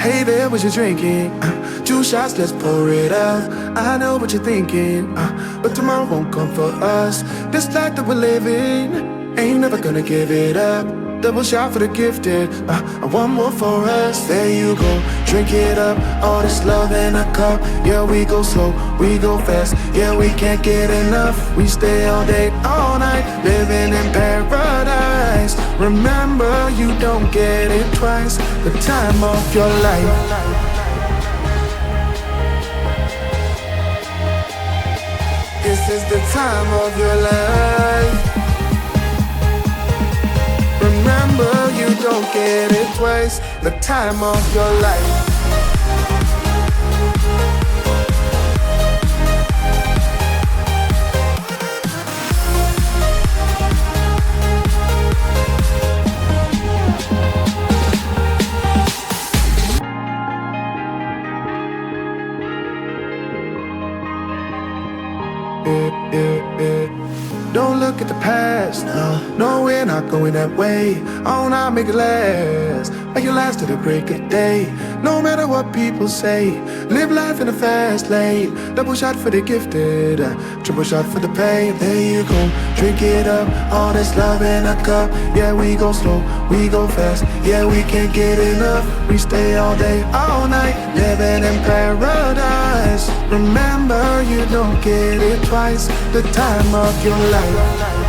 Hey there, what you drinking? 2 shots, let's pour it out. I know what you're thinking, but tomorrow won't come for us. This life that we're living, ain't never gonna give it up. Double shot for the gifted, and one more for us. There you go, drink it up. All this love in a cup. Yeah, we go slow, we go fast. Yeah, we can't get enough. We stay all day, all night, living in paradise. Remember, you don't get it twice. The time of your life. This is the time of your life. Remember, you don't get it twice. The time of your life. Don't look at the past, no, we're not going that way. Oh, now make it last, make it last to the break of day. No matter what people say, live life in a fast lane. Double shot for the gifted, triple shot for the pain. There you go, drink it up, all this love in a cup. Yeah, we go slow, we go fast. Yeah, we can't get enough. We stay all day, all night, living in paradise. Remember, you don't get it twice. The time of your life.